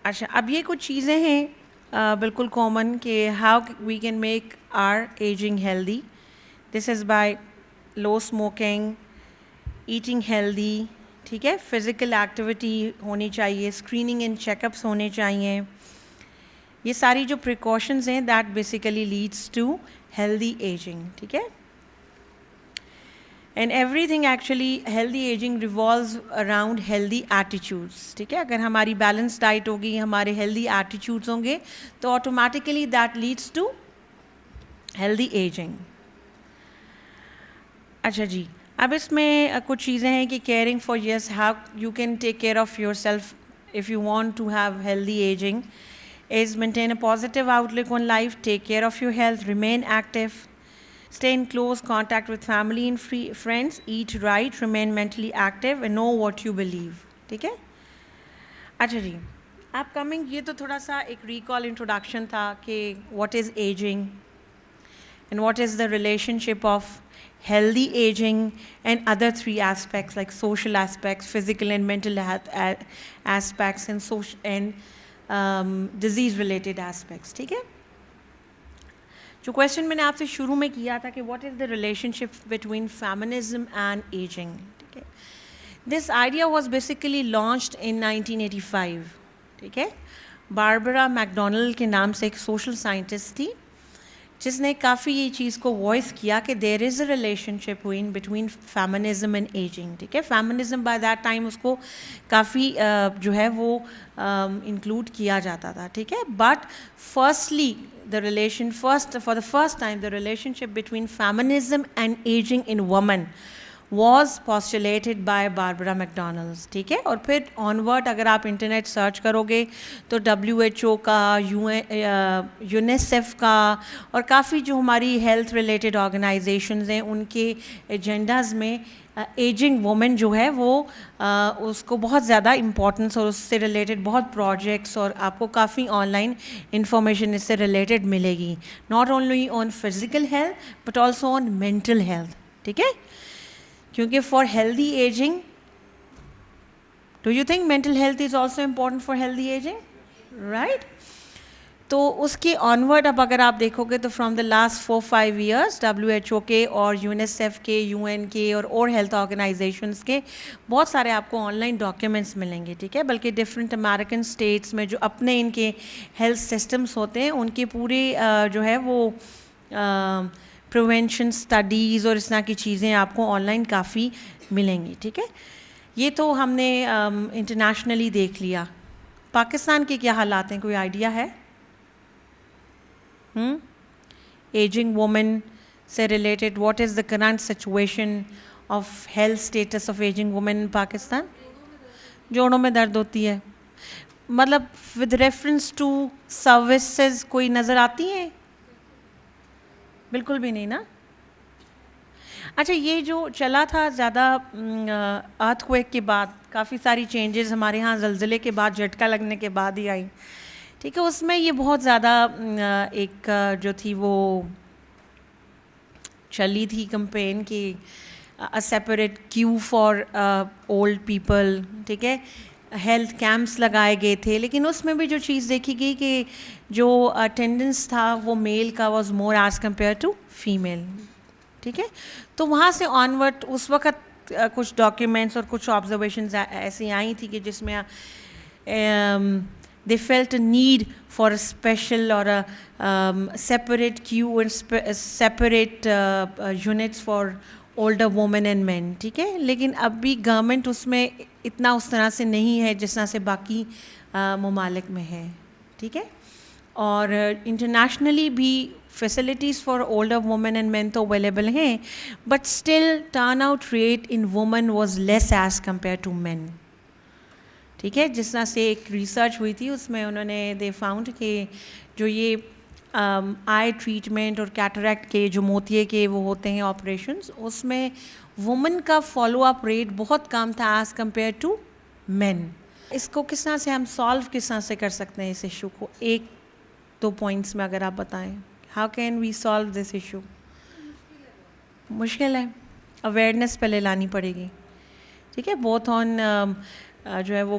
اچھا اب یہ کچھ چیزیں ہیں بالکل کامن کہ how we can make our ageing healthy. This is by low smoking, eating healthy, ٹھیک ہے, فزیکل ایکٹیویٹی ہونی چاہیے, اسکریننگ اینڈ چیک اپس ہونے چاہیے. یہ ساری جو پریکاشنز ہیں that basically leads to healthy ageing, ٹھیک ہے. And everything actually healthy ageing revolves around healthy attitudes, ٹھیک ہے. اگر ہماری بیلنس ڈائٹ ہوگی, ہمارے ہیلدی ایٹیچیوڈس ہوں گے تو automatically that leads to healthy ageing. اچھا جی, اب اس میں کچھ چیزیں ہیں کہ caring for yes how you can take care of yourself if you want to have healthy ageing is maintain a positive outlook on life, take care of your health, remain active, stay in close contact with family and friends, eat right, remain mentally active and know what you believe. ٹھیک ہے. اچھا جی, آپ coming, یہ تو تھوڑا سا ایک recall introduction تھا کہ what is ageing and what is the relationship of healthy aging and other three aspects like social aspects, physical and mental health aspects and social and disease related aspects. ٹھیک ہے. جو question میں نے آپ سے شروع میں کیا تھا کہ what is the relationship between feminism and ageing, ٹھیک ہے. This idea was basically launched in 1985, ٹھیک ہے. باربرا میکڈونلڈ کے نام سے ایک سوشل سائنٹسٹ تھی جس نے کافی یہ چیز کو وائس کیا کہ there is a relationship between feminism and ageing, ٹھیک ہے. فیمنزم بائی دیٹ ٹائم اس کو کافی جو ہے وہ انکلوڈ کیا جاتا تھا, ٹھیک ہے. But firstly for the first time the relationship between feminism and aging in women was postulated by Barbara McDonald, ٹھیک ہے. اور پھر آنورڈ اگر آپ انٹرنیٹ سرچ کرو گے تو WHO کا, یونیسیف کا اور کافی جو ہماری ہیلتھ ریلیٹڈ آرگنائزیشنز ہیں ان کے ایجنڈاز میں ایجنگ وومن جو ہے وہ اس کو بہت زیادہ امپورٹنس اور اس سے ریلیٹڈ بہت پروجیکٹس اور آپ کو کافی آن لائن انفارمیشن اس سے ریلیٹڈ ملے گی, not only on physical health but also on mental health, ٹھیک ہے. کیونکہ for healthy ageing, do you think mental health is also important for healthy ageing, right. تو اس کے آنورڈ اب اگر آپ دیکھو گے تو from the last 4-5 years WHO کے اور یونیسیف کے, UN کے اور ہیلتھ آرگنائزیشنس کے بہت سارے آپ کو آن لائن ڈاکیومنٹس ملیں گے, ٹھیک ہے. بلکہ ڈفرینٹ امیریکن اسٹیٹس میں جو اپنے ان کے ہیلتھ سسٹمس ہوتے ہیں ان کے پورے جو ہے وہ پریونشن اسٹڈیز اور اس طرح کی چیزیں آپ کو آن لائن کافی ملیں گی, ٹھیک ہے. یہ تو ہم نے انٹرنیشنلی دیکھ لیا. پاکستان کے کیا حالات ہیں, کوئی آئیڈیا ہے؟ ایجنگ وومن سے related what is the current situation of health status of ageing women in Pakistan? جوڑوں میں درد ہوتی ہے, مطلب ود ریفرنس ٹو سروسز کوئی نظر آتی ہیں؟ بالکل بھی نہیں نا. اچھا, یہ جو چلا تھا زیادہ ارتھ کویک کے بعد کافی ساری چینجز ہمارے ہاں زلزلے کے بعد, جھٹکا لگنے کے بعد ہی آئی, ٹھیک ہے. اس میں یہ بہت زیادہ ایک جو تھی وہ چلی تھی کمپین کہ separate queue for old people, ٹھیک ہے. ہیلتھ کیمپس لگائے گئے تھے, لیکن اس میں بھی جو چیز دیکھی گئی کہ جو اٹینڈنس تھا وہ میل کا was more as compare to female, ٹھیک ہے. تو وہاں سے آنورڈ اس وقت کچھ ڈاکیومنٹس اور کچھ آبزرویشنز ایسی آئی تھی کہ جس میں they felt a need for a special or a separate queue and separate units for older women and men, ٹھیک ہے. لیکن اب بھی گورنمنٹ اس میں اتنا اس طرح سے نہیں ہے جس طرح سے باقی ممالک میں ہے, ٹھیک ہے. اور انٹرنیشنلی بھی facilities for older women and men تو اویلیبل ہیں, but still turn out rate in women was less as compare to men, ٹھیک ہے. جس طرح سے ایک ریسرچ ہوئی تھی اس میں انہوں نے دے فاؤنڈ کہ جو یہ آئی ٹریٹمنٹ اور کیٹریکٹ کے جو موتیے کے وہ ہوتے ہیں آپریشنز, اس میں وومن کا فالو اپ ریٹ بہت کم تھا ایز کمپیئر ٹو مین. اس کو کس طرح سے ہم سالو کس طرح سے کر سکتے ہیں اس ایشو کو, 1-2 پوائنٹس میں اگر آپ بتائیں, how can we solve this issue? مشکل ہے, اویئرنیس پہلے لانی پڑے گی, ٹھیک ہے. بوتھ آن جو ہے وہ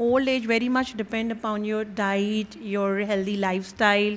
old age very much depend upon your diet, your healthy lifestyle,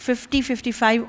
50-55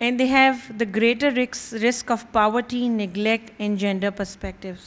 And they have the greater risk of poverty, neglect and gender perspectives,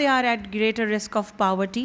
they are at greater risk of poverty?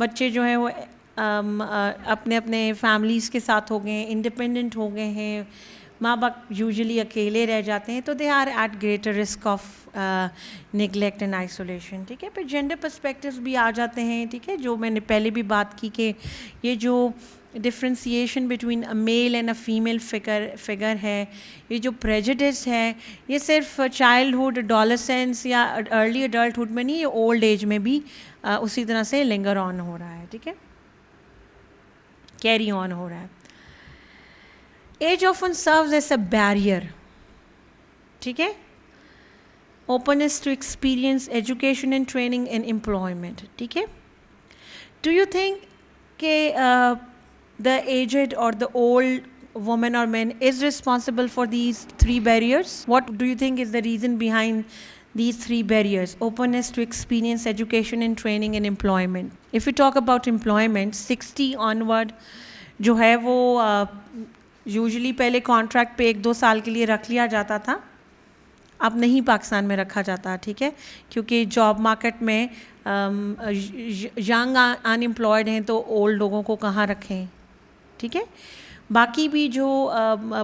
بچے جو ہیں وہ اپنے اپنے families کے ساتھ ہو گئے ہیں, انڈیپینڈنٹ ہو گئے ہیں, ماں باپ یوزلی اکیلے رہ جاتے ہیں, تو they are at greater risk of neglect and isolation. ٹھیک ہے, پھر جینڈر پرسپیکٹیوز بھی آ جاتے ہیں. ٹھیک ہے, جو میں نے پہلے بھی بات کی کہ یہ جو differentiation between a male and a female figure ہے, یہ جو پریجڈس ہے, یہ صرف چائلڈہڈ, اڈولسنس یا ارلی اڈلٹہڈ میں نہیں, یہ اولڈ ایج میں بھی اسی طرح سے لنگر آن ہو رہا ہے. ٹھیک ہے, کیری آن ہو رہا ہے. Age often serves as a barrier. ٹھیک ہے, openness to experience, education and training and employment. ٹھیک ہے, do you think کہ the aged or the old woman or man is responsible for these 3 barriers? What do you think is the reason behind these 3 barriers? Openness to experience, education and training and employment. If we talk about employment, 60 onward جو ہے وہ usually پہلے contract پہ 1-2 سال کے لیے رکھ لیا جاتا تھا, اب نہیں پاکستان میں رکھا جاتا. ٹھیک ہے, کیونکہ جاب مارکیٹ میں ینگ ان امپلائڈ ہیں تو اولڈ لوگوں کو کہاں رکھیں. ٹھیک ہے, باقی بھی جو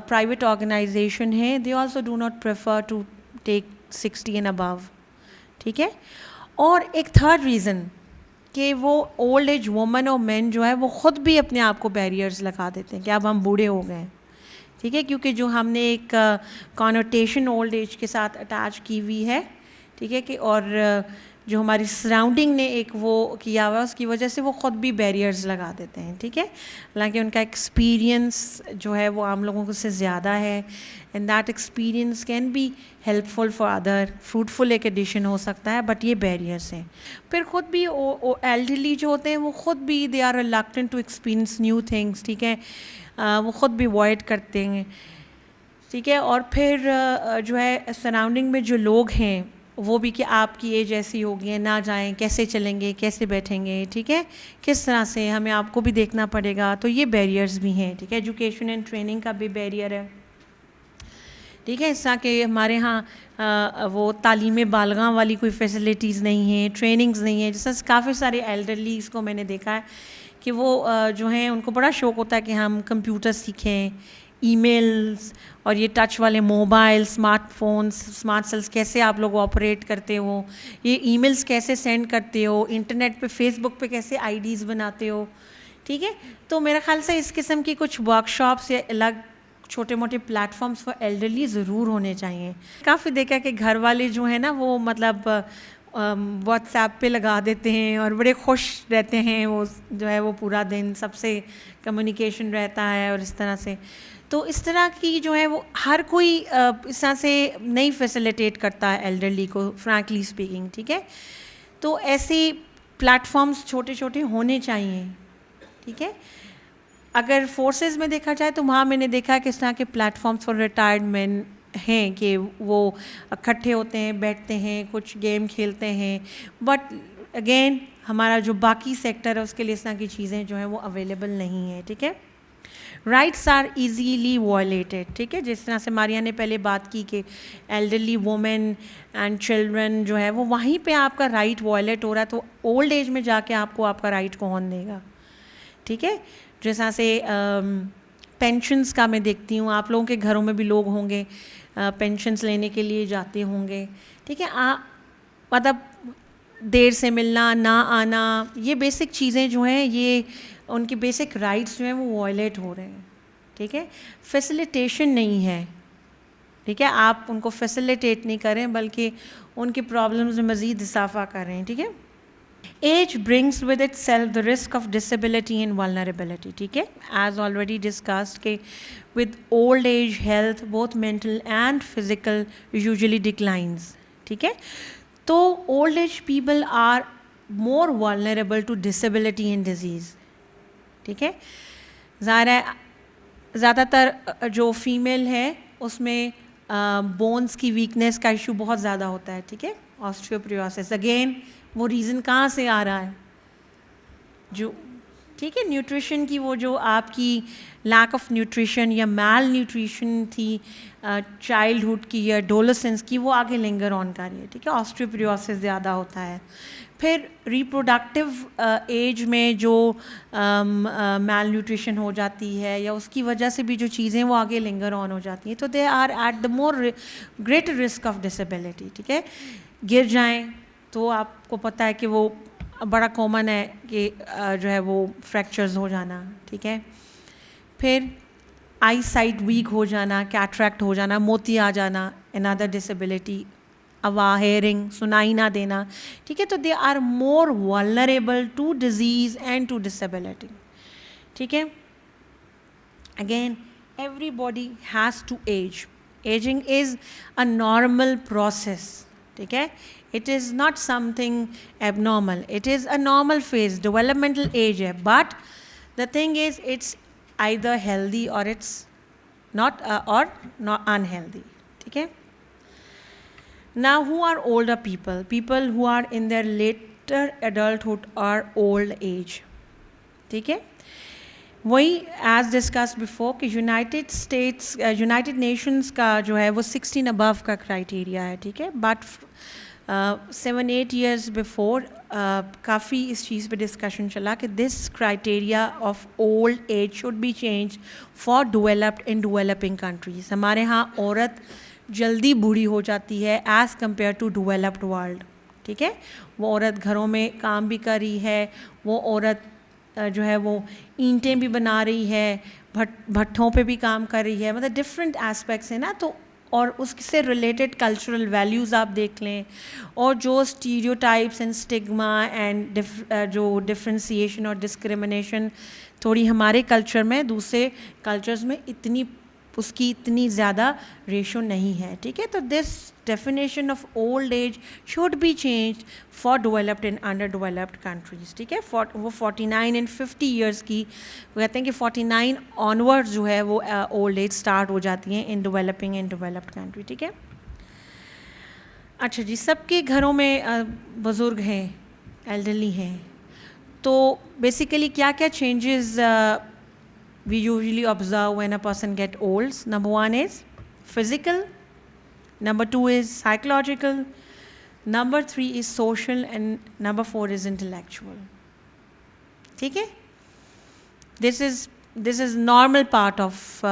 پرائیویٹ آرگنائزیشن ہیں they also do not prefer to take 60 and above. ٹھیک ہے, اور ایک تھرڈ ریزن کہ وہ اولڈ ایج وومن اور مین جو ہے وہ خود بھی اپنے آپ کو بیریئرز لگا دیتے ہیں کہ اب ہم بوڑھے ہو گئے ہیں. ٹھیک ہے, کیونکہ جو ہم نے ایک کانوٹیشن اولڈ ایج کے ساتھ اٹیچ کی ہوئی ہے. ٹھیک ہے, کہ اور جو ہماری سراؤنڈنگ نے ایک وہ کیا ہوا ہے, اس کی وجہ سے وہ خود بھی بیریئرز لگا دیتے ہیں. ٹھیک ہے, حالانکہ ان کا ایکسپیرینس جو ہے وہ عام لوگوں سے زیادہ ہے, and that experience can be helpful for other, fruitful ایک ایڈیشن ہو سکتا ہے, بٹ یہ بیریئرس ہیں. پھر خود بھی ایلڈرلی جو ہوتے ہیں وہ خود بھی they are reluctant to experience new things. ٹھیک ہے, وہ خود بھی اوائڈ کرتے ہیں. ٹھیک ہے, اور پھر جو ہے سراؤنڈنگ میں جو لوگ ہیں وہ بھی کہ آپ کی ایج ایسی ہوگی ہے, نہ جائیں, کیسے چلیں گے, کیسے بیٹھیں گے. ٹھیک ہے, کس طرح سے, ہمیں آپ کو بھی دیکھنا پڑے گا. تو یہ بیریئرز بھی ہیں. ٹھیک ہے, ایجوکیشن اینڈ ٹریننگ کا بھی بیریئر ہے. ٹھیک ہے, اس طرح کہ ہمارے ہاں وہ تعلیم بالغاں والی کوئی فیسلٹیز نہیں ہیں, ٹریننگز نہیں ہیں. جیسے کافی سارے ایلڈرلیز کو میں نے دیکھا ہے کہ وہ جو ہیں ان کو بڑا شوق ہوتا ہے کہ ہم کمپیوٹر سیکھیں, ای میلز اور یہ ٹچ والے mobile, smart phones, smart cells کیسے آپ لوگ آپریٹ کرتے ہو, یہ ای میلز کیسے سینڈ کرتے ہو, انٹرنیٹ پہ فیس بک پہ کیسے آئی ڈیز بناتے ہو. ٹھیک ہے, تو میرے خیال سے اس قسم کی کچھ ورک شاپس یا الگ چھوٹے موٹے پلیٹ فارمس فار ایلڈرلی ضرور ہونے چاہیے. کافی دیکھا کہ گھر والے جو ہیں نا وہ مطلب واٹس ایپ پہ لگا دیتے ہیں اور بڑے خوش رہتے ہیں, وہ جو ہے وہ پورا دن سب سے کمیونیکیشن رہتا ہے اور اس طرح سے. تو اس طرح کی جو ہے وہ ہر کوئی اس طرح سے نہیں فیسیلیٹیٹ کرتا ہے ایلڈرلی کو, فرینکلی اسپیکنگ. ٹھیک ہے, تو ایسی پلیٹ فارمس چھوٹے چھوٹے ہونے چاہیے. ٹھیک ہے, اگر فورسز میں دیکھا جائے تو وہاں میں نے دیکھا کہ اس طرح کے پلیٹ فارمس فار ریٹائرڈ مین ہیں کہ وہ اکٹھے ہوتے ہیں, بیٹھتے ہیں, کچھ گیم کھیلتے ہیں. بٹ اگین ہمارا جو باقی سیکٹر ہے اس کے لیے اس طرح کی چیزیں جو ہیں وہ اویلیبل نہیں ہیں. ٹھیک ہے, رائٹس آر ایزیلی وائلیٹیڈ. ٹھیک ہے, جس طرح سے ماریا نے پہلے بات کی کہ ایلڈرلی وومن اینڈ چلڈرن جو ہے وہ وہیں پہ آپ کا رائٹ وائلیٹ ہو رہا ہے, تو اولڈ ایج میں جا کے آپ کو آپ کا رائٹ کون دے گا. ٹھیک ہے, جس طرح سے پینشنز کا میں دیکھتی ہوں, آپ لوگوں کے گھروں میں بھی لوگ ہوں گے پینشنز لینے کے لیے جاتے ہوں گے. ٹھیک ہے, مطلب دیر سے ملنا, نہ آنا, یہ بیسک چیزیں جو ہیں یہ ان کی بیسک رائٹس جو ہیں وہ وائلیٹ ہو رہے ہیں. ٹھیک ہے, فیسیلیٹیشن نہیں ہے. ٹھیک ہے, آپ ان کو فیسیلیٹیٹ نہیں کریں بلکہ ان کی پرابلمز میں مزید اضافہ کر رہے ہیں. ٹھیک ہے, age brings with itself the risk of disability and vulnerability. ٹھیک ہے, ایز آلریڈی ڈسکسڈ کہ with old age health both mental and physical usually declines. ٹھیک ہے, تو old age people are more vulnerable to disability and disease. ٹھیک ہے, ظاہر ہے زیادہ تر جو فیمیل ہے اس میں بونس کی ویکنیس کا ایشو بہت زیادہ ہوتا ہے. ٹھیک ہے, آسٹریوپریوسس, اگین وہ ریزن کہاں سے آ رہا ہے جو ٹھیک ہے نیوٹریشن کی, وہ جو آپ کی لیک آف نیوٹریشن یا میل نیوٹریشن تھی چائلڈہڈ کی یا ڈولسنس کی, وہ آگے لنگر آن کر رہی ہے. ٹھیک ہے, آسٹریوپریوسس زیادہ ہوتا ہے. پھر ریپروڈکٹیو ایج میں جو میل نیوٹریشن ہو جاتی ہے یا اس کی وجہ سے بھی جو چیزیں وہ آگے لنگر آن ہو جاتی ہیں تو they are at the more greater risk of disability. ٹھیک ہے, گر جائیں تو آپ کو پتہ ہے کہ وہ بڑا کامن ہے کہ جو ہے وہ فریکچرز ہو جانا. ٹھیک ہے, پھر آئی سائٹ ویک ہو جانا, کیٹریکٹ ہو جانا, موتی آ جانا, another disability, ہیئرنگ, سنائی نہ دینا. ٹھیک ہے, تو they are more vulnerable to disease and to disability. ٹھیک ہے, again everybody has to age. Ageing is a normal process. ٹھیک ہے, it is not something abnormal, it is a normal phase, developmental age ہے. But the thing is it's either healthy or it's not or not unhealthy. ٹھیک ہے, now who are older people? People who are in their later adulthood or old age. ٹھیک ہے, وہی as discuss before کہ United nations کا جو ہے وہ 16 above کا کرائٹیریا ہے. ٹھیک ہے, بٹ 7-8 years بفور کافی اس چیز پہ ڈسکشن چلا کہ this criteria of old age should be change for developed in developing countries. ہمارے ہاں عورت جلدی بوڑھی ہو جاتی ہے as compare to developed world. ٹھیک ہے, وہ عورت گھروں میں کام بھی کر رہی ہے, وہ عورت جو ہے وہ اینٹیں بھی بنا رہی ہے, بھٹھوں پہ بھی کام کر رہی ہے, مطلب ڈفرینٹ ایسپیکٹس ہیں نا. تو اور اس سے ریلیٹڈ کلچرل ویلیوز آپ دیکھ لیں, اور جو اسٹیریوٹائپس اینڈ اسٹگما اینڈ جو ڈفرینسیشن اور ڈسکریمنیشن تھوڑی ہمارے کلچر میں دوسرے کلچرز میں اس کی اتنی زیادہ ریشو نہیں ہے. ٹھیک ہے, تو this definition of old age should be change for developed and under developed countries. ٹھیک ہے, وہ 49 اینڈ 50 ایئرس کی وہ کہتے ہیں کہ 49 آنورڈ جو ہے وہ اولڈ ایج اسٹارٹ ہو جاتی ہیں in developing and developed country. ٹھیک ہے, اچھا جی, سب کے گھروں میں بزرگ ہیں, ایلڈرلی ہیں, تو بیسیکلی کیا کیا changes we usually observe when a person gets old? Number 1 is physical, number 2 is psychological, number 3 is social, and number 4 is intellectual. ٹھیک ہے, this is normal part of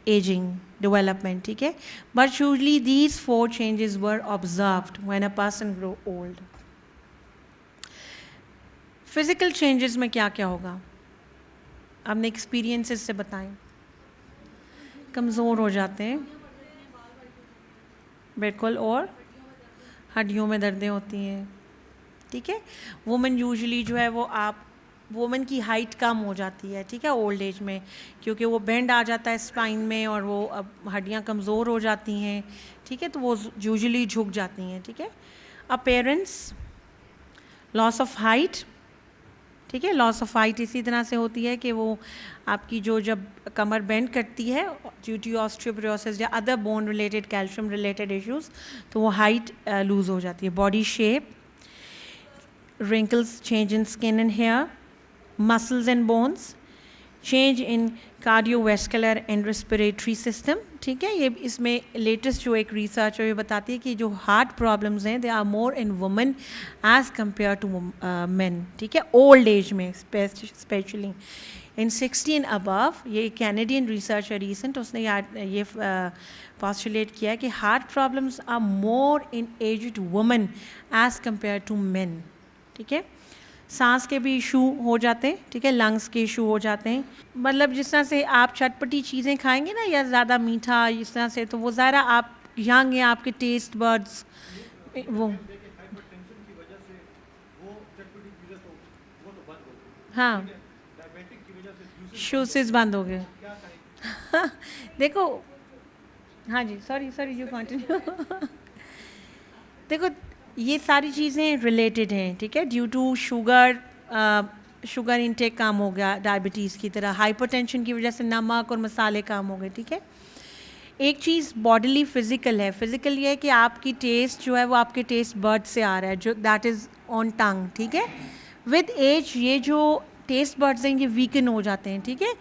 aging development. ٹھیک ہے, but usually these 4 changes were observed when a person grow old. physical changes میں کیا کیا ہوگا اپنے experiences سے بتائیں. کمزور ہو جاتے ہیں بالکل, اور ہڈیوں میں دردیں ہوتی ہیں. ٹھیک ہے, وومن یوزلی جو ہے وہ وومن کی ہائٹ کم ہو جاتی ہے. ٹھیک ہے, اولڈ ایج میں, کیونکہ وہ بینڈ آ جاتا ہے اسپائن میں اور وہ اب ہڈیاں کمزور ہو جاتی ہیں. ٹھیک ہے, تو وہ یوزلی جھک جاتی ہیں. ٹھیک ہے, اپیرنس, لاس آف ہائٹ. ٹھیک ہے, لاس آف ہائٹ اسی طرح سے ہوتی ہے کہ وہ آپ کی جب کمر بینڈ کرتی ہے ڈیو ٹو آسٹریوپروسس یا other bone related calcium related issues, تو وہ ہائٹ لوز ہو جاتی ہے. Body shape, wrinkles, change in skin and hair, muscles and bones, change in cardiovascular and respiratory system. ٹھیک ہے, یہ اس میں لیٹسٹ جو ایک ریسرچ ہے یہ بتاتی ہے کہ جو ہارٹ پرابلمز ہیں they are more in women as compare to men. ٹھیک ہے, اولڈ ایج میں اسپیشلی ان 16 above. یہ کینیڈین ریسرچ ہے ریسنٹ, اس نے یہ پاسچولیٹ کیا ہے کہ heart problems are more in aged women as compare to men. ٹھیک ہے, سانس کے بھی ایشو ہو جاتے ہیں. ٹھیک ہے, لنگس کے ایشو ہو جاتے ہیں. مطلب جس طرح سے آپ چٹپٹی چیزیں کھائیں گے نا یا زیادہ میٹھا اس طرح سے, تو وہ ظاہر آپ ینگ ہیں, آپ کے ٹیسٹ برڈس وہ ہاں شوسز بند ہو گئے. دیکھو, ہاں جی, سوری یو کنٹینیو. دیکھو یہ ساری چیزیں ریلیٹڈ ہیں. ٹھیک ہے, ڈیو ٹو شوگر انٹیک کام ہو گیا, ڈائبٹیز کی طرح, ہائپر ٹینشن کی وجہ سے نمک اور مسالے کام ہو گئے. ٹھیک ہے, ایک چیز باڈیلی فزیکل ہے. فزیکل یہ ہے کہ آپ کی ٹیسٹ جو ہے وہ آپ کے ٹیسٹ برڈ سے آ رہا ہے, جو دیٹ از آن ٹنگ. ٹھیک ہے, ود ایج یہ جو ٹیسٹ برڈز ہیں یہ ویکن ہو جاتے ہیں. ٹھیک ہے,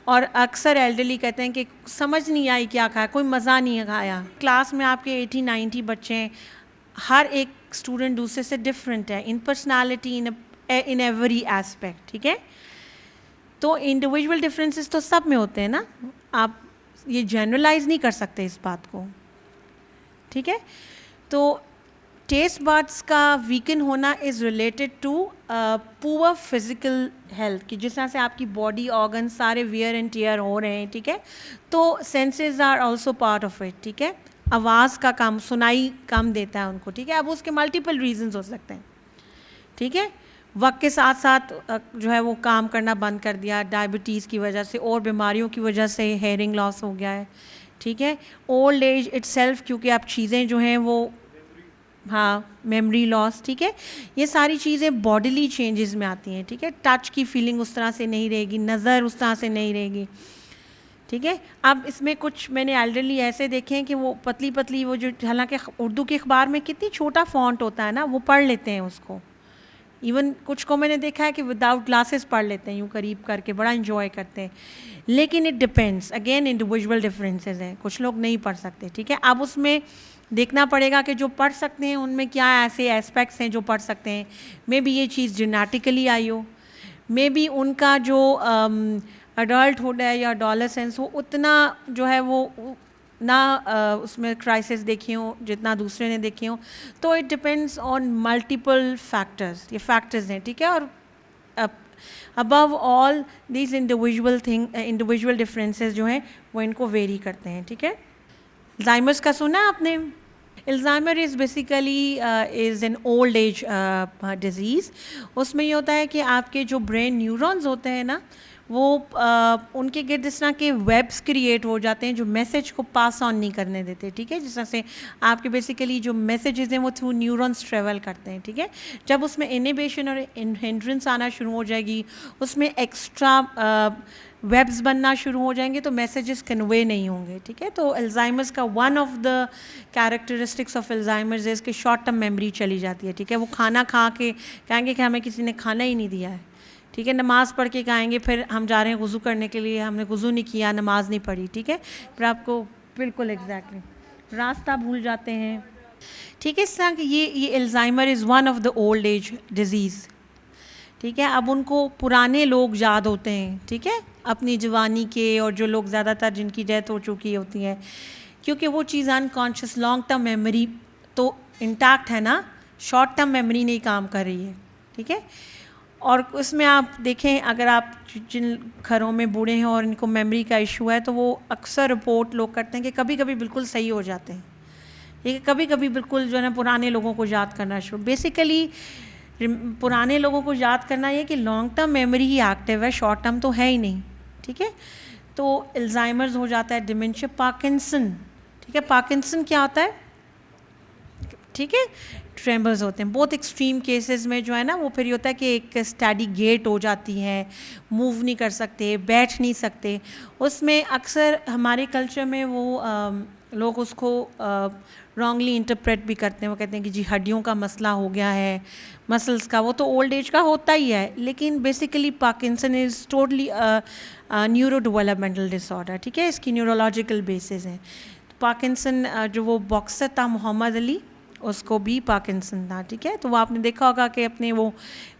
اور اکثر ایلڈرلی کہتے ہیں کہ سمجھ نہیں آئی کیا کھایا, کوئی مزہ نہیں کھایا. کلاس میں آپ کے 80-90 بچے ہیں, ہر ایک اسٹوڈنٹ دوسرے سے ڈفرینٹ ہے in personality, in every aspect, ٹھیک ہے. تو انڈیویژول ڈفرینسز تو سب میں ہوتے ہیں نا, آپ یہ جنرلائز نہیں کر سکتے اس بات کو, ٹھیک ہے. تو ٹیسٹ بڈس کا ویکن ہونا is related to poor physical health, کہ جس طرح سے آپ کی باڈی آرگن سارے ویئر اینڈ ٹیئر ہو رہے ہیں, ٹھیک ہے. تو senses are also part of it, ٹھیک ہے. آواز کا کم, سنائی کم دیتا ہے ان کو, ٹھیک ہے. اب اس کے ملٹیپل ریزنز ہو سکتے ہیں, ٹھیک ہے. وقت کے ساتھ ساتھ جو ہے وہ کام کرنا بند کر دیا, ڈائبٹیز کی وجہ سے اور بیماریوں کی وجہ سے ہیئرنگ لاس ہو گیا ہے, ٹھیک ہے. اولڈ ایج اٹ سیلف, کیونکہ اب چیزیں جو ہیں وہ, ہاں, میموری لاس, ٹھیک ہے. یہ ساری چیزیں باڈیلی چینجز میں آتی ہیں, ٹھیک ہے. ٹچ کی فیلنگ اس طرح سے نہیں رہے گی, نظر اس طرح سے نہیں رہے گی, ٹھیک ہے. اب اس میں کچھ میں نے ایلڈرلی ایسے دیکھے ہیں کہ وہ پتلی پتلی, وہ جو حالانکہ اردو کے اخبار میں کتنی چھوٹا فونٹ ہوتا ہے نا, وہ پڑھ لیتے ہیں اس کو. ایون کچھ کو میں نے دیکھا ہے کہ وداؤٹ گلاسز پڑھ لیتے ہیں, یوں قریب کر کے, بڑا انجوائے کرتے ہیں. لیکن it depends, again individual differences ہیں, کچھ لوگ نہیں پڑھ سکتے, ٹھیک ہے. اب اس میں دیکھنا پڑے گا کہ جو پڑھ سکتے ہیں ان میں کیا ایسے ایسپیکٹس ہیں جو پڑھ سکتے ہیں. مے بی یہ چیز genetically I who, may be in کا جو اڈلٹہڈ ہے یا اڈولسنس ہو, اتنا جو ہے وہ نہ اس میں کرائسس دیکھی ہوں جتنا دوسرے نے دیکھی ہوں. تو it depends on multiple factors, یہ فیکٹرز ہیں, ٹھیک ہے. اور ابو آل دیز انڈیویژول ڈفرینسز جو ہیں وہ ان کو ویری کرتے ہیں, ٹھیک ہے. الزائمرز کا سنا ہے آپ نے؟ Alzheimer is basically is an old age disease. اس میں یہ ہوتا ہے کہ آپ کے جو برین نیورونز ہوتے ہیں نا, وہ ان کے گرد اس طرح کے ویبس کریٹ ہو جاتے ہیں جو میسیج کو پاس آن نہیں کرنے دیتے, ٹھیک ہے. جس طرح سے آپ کے بیسیکلی جو میسیجز ہیں وہ تھرو نیورونس ٹریول کرتے ہیں, ٹھیک ہے. جب اس میں انہیبیشن اور ہنڈرنس آنا شروع ہو جائے گی, اس میں ایکسٹرا ویبس بننا شروع ہو جائیں گے, تو میسیجز کنوے نہیں ہوں گے, ٹھیک ہے. تو الزائمرز کا one of the characteristics of Alzheimer's is کہ شارٹ ٹرم میموری چلی جاتی ہے, ٹھیک ہے. وہ کھانا کھا کے کہیں گے کہ ہمیں کسی نے کھانا ہی نہیں دیا ہے, ٹھیک ہے. نماز پڑھ کے کہیں گے پھر ہم جا رہے ہیں وضو کرنے کے لیے, ہم نے وضو نہیں کیا, نماز نہیں پڑھی, ٹھیک ہے. پھر آپ کو بالکل ایگزیکٹلی راستہ بھول جاتے ہیں, ٹھیک ہے. اس طرح کہ یہ Alzheimer is one of the old age disease, ٹھیک ہے. اب ان کو پرانے لوگ یاد ہوتے ہیں, ٹھیک ہے, اپنی جوانی کے, اور جو لوگ زیادہ تر جن کی ڈیتھ ہو چکی ہوتی ہے, کیونکہ وہ چیز انکانشیس لانگ ٹرم میموری تو انٹیکٹ ہے نا, شارٹ ٹرم میموری نہیں کام کر رہی ہے, ٹھیک ہے. اور اس میں آپ دیکھیں, اگر آپ جن گھروں میں بوڑھے ہیں اور ان کو میموری کا ایشو ہے, تو وہ اکثر رپورٹ لوگ کرتے ہیں کہ کبھی کبھی بالکل صحیح ہو جاتے ہیں, ٹھیک ہے. کبھی کبھی بالکل جو ہے نا پرانے لوگوں کو یاد کرنا شروع, بیسیکلی پرانے لوگوں کو یاد کرنا یہ کہ لانگ ٹرم میموری ہی ایکٹیو ہے, شارٹ ٹرم تو ہے ہی نہیں, ٹھیک ہے. تو الزائمرز ہو جاتا ہے, ڈیمینشیا, پارکنسن, ٹھیک ہے. پارکنسن کیا ہوتا ہے, ٹھیک ہے, ٹریمبلز ہوتے ہیں. بہت ایکسٹریم کیسز میں جو ہے نا وہ پھر یہ ہوتا ہے کہ ایک اسٹیڈی گیٹ ہو جاتی ہے, موو نہیں کر سکتے, بیٹھ نہیں سکتے. اس میں اکثر ہمارے کلچر میں وہ لوگ اس کو رانگلی انٹرپریٹ بھی کرتے ہیں. وہ کہتے ہیں کہ جی ہڈیوں کا مسئلہ ہو گیا ہے, مسلس کا, وہ تو اولڈ ایج کا ہوتا ہی ہے. لیکن basically Parkinson is totally neuro developmental disorder, ٹھیک ہے. اس کی نیورولوجیکل بیسز ہیں. پارکنسن جو وہ باکسر تھا محمد علی, اس کو بھی پارکنسن تھا, ٹھیک ہے. تو وہ آپ نے دیکھا ہوگا کہ اپنے وہ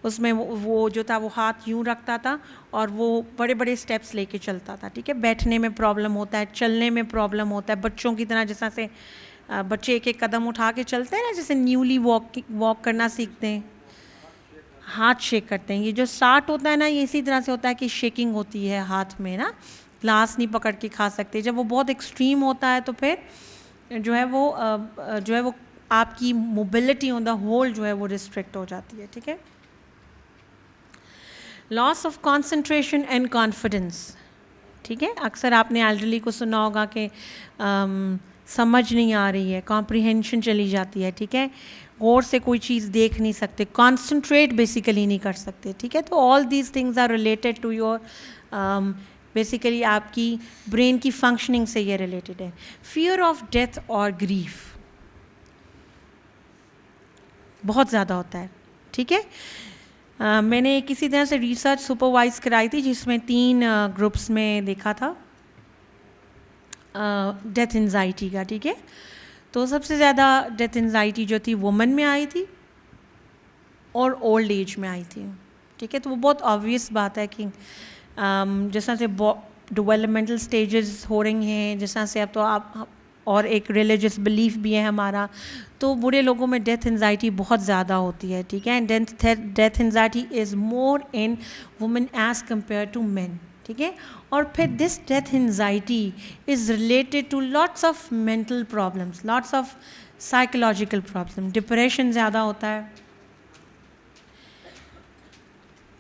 اس میں وہ جو تھا وہ ہاتھ یوں رکھتا تھا اور وہ بڑے بڑے اسٹیپس لے کے چلتا تھا, ٹھیک ہے. بیٹھنے میں پرابلم ہوتا ہے, چلنے میں پرابلم ہوتا ہے, بچوں کی طرح جیسا سے بچے ایک ایک قدم اٹھا کے چلتے ہیں نا, جیسے نیولی واک کرنا سیکھتے ہیں, ہاتھ شیک کرتے ہیں. یہ جو ساٹ ہوتا ہے نا, یہ اسی طرح سے ہوتا ہے کہ شیکنگ ہوتی ہے ہاتھ میں نا, گلاس نہیں پکڑ کے کھا سکتے. جب وہ بہت ایکسٹریم ہوتا ہے تو پھر جو ہے وہ آپ کی موبلٹی آن دا ہول جو ہے وہ ریسٹرکٹ ہو جاتی ہے, ٹھیک ہے. لاس آف کانسنٹریشن اینڈ کانفیڈنس, ٹھیک ہے. اکثر آپ نے ایلڈرلی کو سنا ہوگا کہ سمجھ نہیں آ رہی ہے, کمپریہنشن چلی جاتی ہے, ٹھیک ہے. غور سے کوئی چیز دیکھ نہیں سکتے, کانسنٹریٹ بیسیکلی نہیں کر سکتے, ٹھیک ہے. تو all these things are related to your basically آپ کی برین کی فنکشننگ سے یہ ریلیٹڈ ہے. فیئر آف ڈیتھ اور گریف بہت زیادہ ہوتا ہے, ٹھیک ہے. میں نے کسی طرح سے ریسرچ سپروائز کرائی تھی جس میں 3 گروپس میں دیکھا تھا ڈیتھ انزائٹی کا, ٹھیک ہے. تو سب سے زیادہ ڈیتھ انزائٹی جو تھی وومن میں آئی تھی اور اولڈ ایج میں آئی تھی. ٹھیک ہے, تو وہ بہت آبویس بات ہے کہ جس طرح سے ڈیولپمنٹل سٹیجز ہو رہی ہیں, جس طرح سے اب تو آپ اور ایک ریلیجس بلیف بھی ہے ہمارا, تو بوڑھے لوگوں میں ڈیتھ انزائٹی بہت زیادہ ہوتی ہے. ٹھیک ہے, and death anxiety is more in women as compare to men. ٹھیک ہے, اور پھر this death anxiety is related to lots of mental problems, lots of psychological problem. Depression زیادہ ہوتا ہے.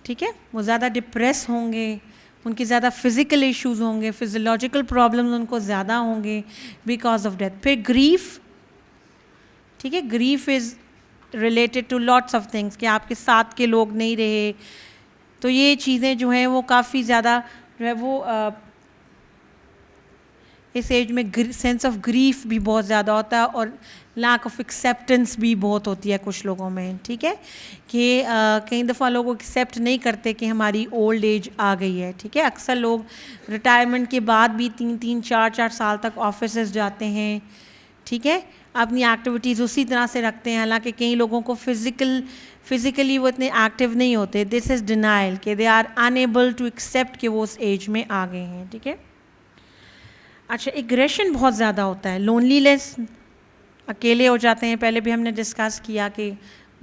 ٹھیک ہے, وہ زیادہ ڈپریس ہوں گے, ان کی زیادہ فزیکل ایشوز ہوں گے, فزیولوجیکل پرابلمز ان کو زیادہ ہوں گے بیکاز آف ڈیتھ. پھر گریف. ٹھیک ہے, grief is related to lots of things, کہ آپ کے ساتھ کے لوگ نہیں رہے, تو یہ چیزیں جو ہیں وہ کافی زیادہ جو ہے وہ اس ایج میں سینس آف گریف بھی بہت زیادہ ہوتا ہے, اور لیک آف ایکسیپٹنس بھی بہت ہوتی ہے کچھ لوگوں میں. ٹھیک ہے, کہ کئی دفعہ لوگ ایکسیپٹ نہیں کرتے کہ ہماری اولڈ ایج آ گئی ہے. ٹھیک ہے, اکثر لوگ ریٹائرمنٹ کے بعد بھی 3 4 سال تک آفیسز جاتے ہیں. ٹھیک ہے, اپنی ایکٹیویٹیز اسی طرح سے رکھتے ہیں, حالانکہ کئی لوگوں کو فزیکلی وہ اتنے ایکٹیو نہیں ہوتے. دس از ڈینائل, کہ they are unable to accept کہ وہ اس ایج میں آ گئے ہیں. ٹھیک ہے. اچھا, ایگریشن بہت زیادہ ہوتا ہے. لونلی لیس, اکیلے ہو جاتے ہیں. پہلے بھی ہم نے ڈسکس کیا کہ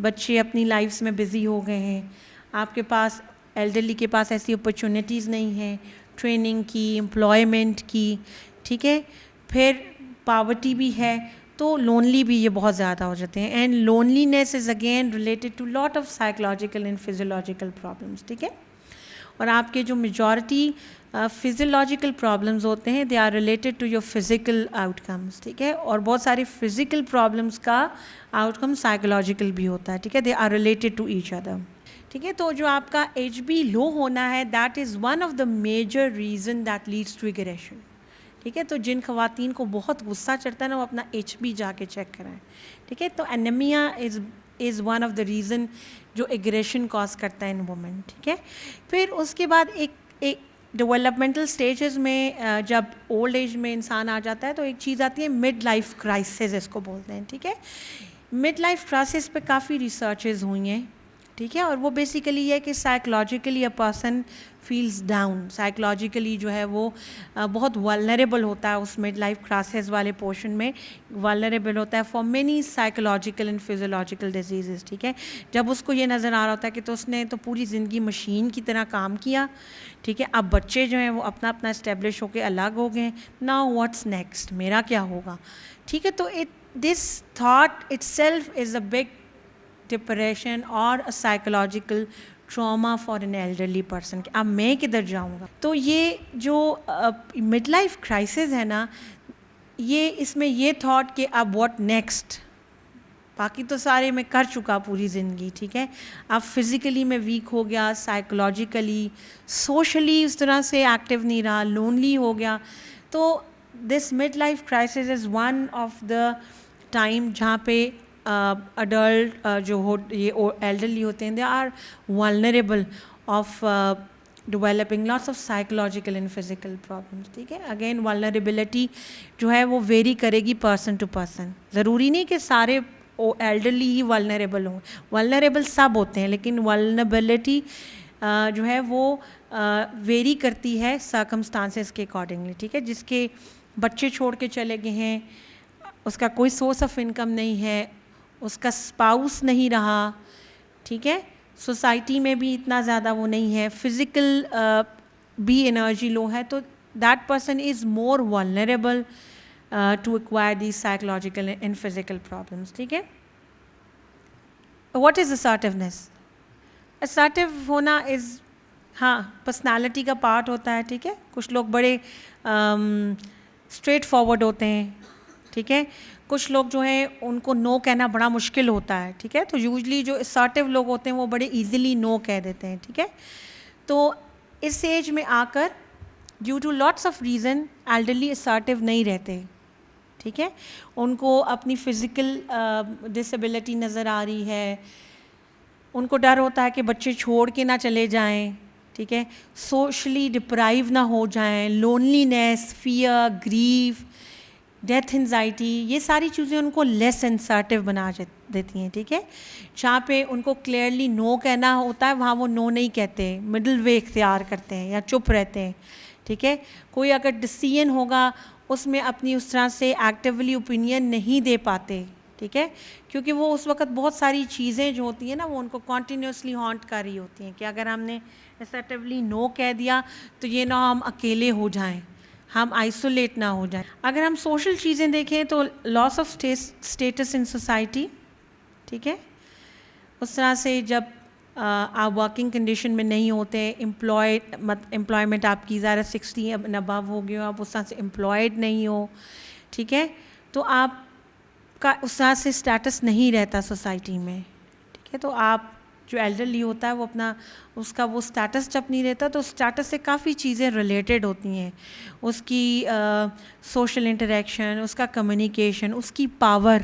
بچے اپنی لائفس میں بزی ہو گئے ہیں, آپ کے پاس ایلڈرلی کے پاس ایسی اپرچونیٹیز نہیں ہیں ٹریننگ کی, امپلائمنٹ کی. ٹھیک ہے, پھر پاورٹی بھی ہے, تو لونلی بھی یہ بہت زیادہ ہو جاتے ہیں. And loneliness is again related to lot of psychological and physiological problems. ٹھیک ہے, اور آپ کے جو میجورٹی فزیولوجیکل پرابلمس ہوتے ہیں, they are related to your physical outcomes. ٹھیک ہے, اور بہت ساری فزیکل پرابلمس کا آؤٹ کم سائیکولوجیکل بھی ہوتا ہے. ٹھیک ہے, they are related to each other. ٹھیک ہے, تو جو آپ کا ایچ بی لو ہونا ہے, that is one of the major reason that leads to aggression. ٹھیک ہے, تو جن خواتین کو بہت غصہ چڑھتا ہے نا, وہ اپنا ایچ بی جا کے چیک کرائیں. ٹھیک ہے, تو anaemia is one of the reason جو ایگریشن کاز کرتا ہے ان وومن. ٹھیک ہے, پھر اس کے بعد ایک ڈیولپمنٹل سٹیجز میں جب اولڈ ایج میں انسان آ جاتا ہے, تو ایک چیز آتی ہے مڈ لائف کرائسس, اس کو بولتے ہیں. ٹھیک ہے, مڈ لائف کرائسس پہ کافی ریسرچز ہوئی ہیں. ٹھیک ہے, اور وہ بیسیکلی یہ ہے کہ psychologically a person feels down. Psychologically جو ہے وہ بہت ولنریبل ہوتا ہے, اس مڈ لائف کرائسس والے پورشن میں ولنریبل ہوتا ہے for many psychological and physiological diseases. ٹھیک ہے, جب اس کو یہ نظر آ رہا ہوتا ہے کہ تو اس نے تو پوری زندگی مشین کی طرح کام کیا. ٹھیک ہے, اب بچے جو ہیں وہ اپنا اپنا اسٹیبلش ہو کے الگ ہو گئے ہیں. ناؤ واٹس نیکسٹ, میرا کیا ہوگا. ٹھیک ہے, تو this thought itself is a big depression اور psychological trauma for an elderly person, کہ اب میں کدھر جاؤں گا. تو یہ جو مڈ لائف کرائسس ہے نا, یہ اس میں یہ تھاٹ کہ اب واٹ نیکسٹ, باقی تو سارے میں کر چکا پوری زندگی. ٹھیک ہے, اب فزیکلی میں ویک ہو گیا, سائیکولوجیکلی سوشلی اس طرح سے ایکٹیو نہیں رہا, لونلی ہو گیا. تو this midlife crisis is one of the time جہاں پہ اڈلٹ جو یہ ایلڈرلی ہوتے ہیں, they are vulnerable of developing lots of psychological and physical problems. ٹھیک ہے, اگین ولنریبلٹی جو ہے وہ ویری کرے گی پرسن ٹو پرسن. ضروری نہیں کہ سارے ایلڈرلی ہی ولنریبل ہوں, ولنریبل سب ہوتے ہیں, لیکن ولنریبلٹی جو ہے وہ ویری کرتی ہے سرکمسٹانسز کے اکارڈنگلی. ٹھیک ہے, جس کے بچے چھوڑ کے چلے گئے ہیں, اس کا کوئی سورس آف انکم نہیں ہے, اس کا اسپاؤس نہیں رہا. ٹھیک ہے, سوسائٹی میں بھی اتنا زیادہ وہ نہیں ہے, فزیکل بھی انرجی لو ہے, تو that person is more vulnerable to acquire these psychological and physical problems. ٹھیک ہے, واٹ از اسرٹیونیس. اسرٹیو ہونا از, ہاں, پرسنالٹی کا پارٹ ہوتا ہے. ٹھیک ہے, کچھ لوگ بڑے اسٹریٹ فارورڈ ہوتے ہیں. ٹھیک ہے, کچھ لوگ جو ہیں ان کو نو کہنا بڑا مشکل ہوتا ہے. ٹھیک ہے, تو یوزلی جو اسرٹیو لوگ ہوتے ہیں وہ بڑے ایزیلی نو کہہ دیتے ہیں. ٹھیک ہے, تو اس ایج میں آ کر due to lots of reason elderly assertive نہیں رہتے. ٹھیک ہے, ان کو اپنی فزیکل ڈسیبلٹی نظر آ رہی ہے, ان کو ڈر ہوتا ہے کہ بچے چھوڑ کے نہ چلے جائیں. ٹھیک ہے, سوشلی ڈپرائیو نہ ہو جائیں, لونلی نیس, فیئر, گریف, ڈیتھ انزائٹی، یہ ساری چیزیں ان کو لیس انسرٹیو بنا دیتی ہیں. ٹھیک ہے، جہاں پہ ان کو کلیئرلی نو کہنا ہوتا ہے وہاں وہ نو نہیں کہتے، مڈل وے اختیار کرتے ہیں یا چپ رہتے ہیں. ٹھیک ہے، کوئی اگر ڈسیژن ہوگا اس میں اپنی اس طرح سے ایکٹیولی اوپینین نہیں دے پاتے. ٹھیک ہے، کیونکہ وہ اس وقت بہت ساری چیزیں جو ہوتی ہیں نا وہ ان کو کنٹینیوسلی ہانٹ کر رہی ہوتی ہیں کہ اگر ہم نے اسرٹیولی نو کہہ دیا تو یہ نہ ہم اکیلے ہو جائیں، ہم آئسولیٹ نہ ہو جائیں. اگر ہم سوشل چیزیں دیکھیں تو لاس آف اسٹیٹس ان سوسائٹی. ٹھیک ہے، اس طرح سے جب آپ ورکنگ کنڈیشن میں نہیں ہوتے، امپلائمنٹ آپ کی ذرا 60 ابو ہو گئے ہو، آپ اس طرح سے امپلائڈ نہیں ہو. ٹھیک ہے، تو آپ کا اس طرح سے اسٹیٹس نہیں رہتا سوسائٹی میں. ٹھیک ہے، تو آپ جو ایلڈرلی ہوتا ہے وہ اپنا اس کا وہ اسٹیٹس جب نہیں رہتا تو اسٹیٹس سے کافی چیزیں ریلیٹڈ ہوتی ہیں، اس کی سوشل انٹریکشن، اس کا کمیونیکیشن، اس کی پاور.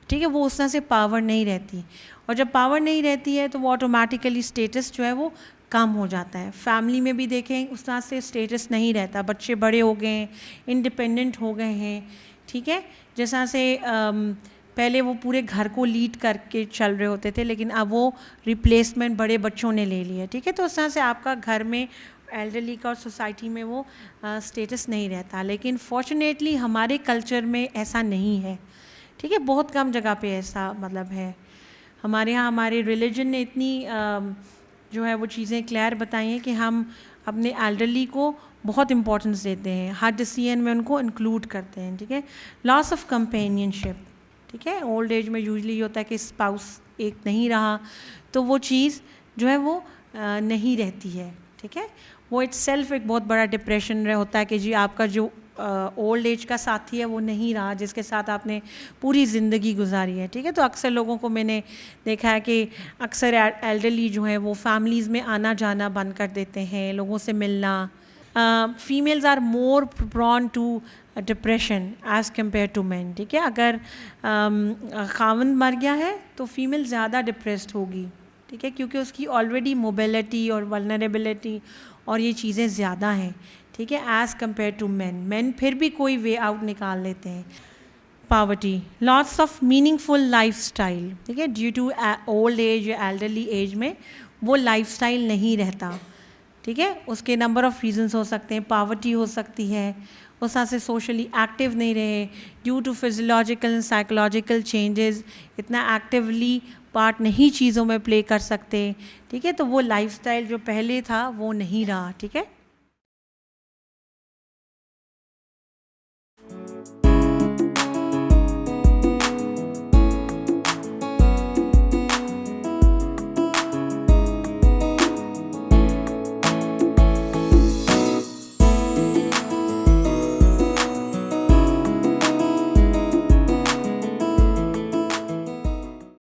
ٹھیک ہے، وہ اس طرح سے پاور نہیں رہتی، اور جب پاور نہیں رہتی ہے تو وہ آٹومیٹیکلی اسٹیٹس جو ہے وہ کم ہو جاتا ہے. فیملی میں بھی دیکھیں اس طرح سے اسٹیٹس نہیں رہتا، بچے بڑے ہو گئے ہیں، انڈیپینڈنٹ ہو گئے ہیں. ٹھیک ہے، جیسا سے پہلے وہ پورے گھر کو لیڈ کر کے چل رہے ہوتے تھے لیکن اب وہ ریپلیسمنٹ بڑے بچوں نے لے لی ہے. ٹھیک ہے، تو اس طرح سے آپ کا گھر میں ایلڈرلی کا اور سوسائٹی میں وہ اسٹیٹس نہیں رہتا. لیکن فارچونیٹلی ہمارے کلچر میں ایسا نہیں ہے. ٹھیک ہے، بہت کم جگہ پہ ایسا مطلب ہے. ہمارے ہاں ہمارے ریلیجن نے اتنی جو ہے وہ چیزیں کلیئر بتائی ہیں کہ ہم اپنے ایلڈرلی کو بہت امپورٹنس دیتے ہیں، ہر ڈیسیژن میں ان کو انکلوڈ کرتے ہیں. ٹھیک ہے، لاس آف کمپینین شپ. ٹھیک ہے، اولڈ ایج میں یوزلی یہ ہوتا ہے کہ اسپاؤس ایک نہیں رہا تو وہ چیز جو ہے وہ نہیں رہتی ہے. ٹھیک ہے، وہ اٹ سیلف ایک بہت بڑا ڈپریشن ہوتا ہے کہ جی آپ کا جو اولڈ ایج کا ساتھی ہے وہ نہیں رہا جس کے ساتھ آپ نے پوری زندگی گزاری ہے. ٹھیک ہے، تو اکثر لوگوں کو میں نے دیکھا ہے کہ اکثر ایلڈرلی جو ہیں وہ فیملیز میں آنا جانا بند کر دیتے ہیں، لوگوں سے ملنا. Females are more prone to depression as compare to men. ٹھیک ہے، اگر خاوند مر گیا ہے تو فیمیل زیادہ ڈپریسڈ ہوگی. ٹھیک ہے، کیونکہ اس کی آلریڈی موبیلٹی اور ولنریبلٹی اور یہ چیزیں زیادہ ہیں. ٹھیک ہے، ایز کمپیئر ٹو مین پھر بھی کوئی وے آؤٹ نکال لیتے ہیں. Poverty, lots of meaningful lifestyle. ٹھیک ہے، ڈیو ٹو اولڈ ایج یا ایلڈرلی ایج میں وہ لائف اسٹائل نہیں رہتا. ٹھیک ہے، اس کے نمبر آف ریزنس ہو سکتے ہیں. پاورٹی ہو سکتی ہے، اس طرح سے سوشلی ایکٹیو نہیں رہے due to physiological psychological changes, اتنا ایکٹیولی پارٹ نہیں چیزوں میں پلے کر سکتے. ٹھیک ہے، تو وہ لائف اسٹائل جو پہلے تھا وہ نہیں رہا. ٹھیک ہے.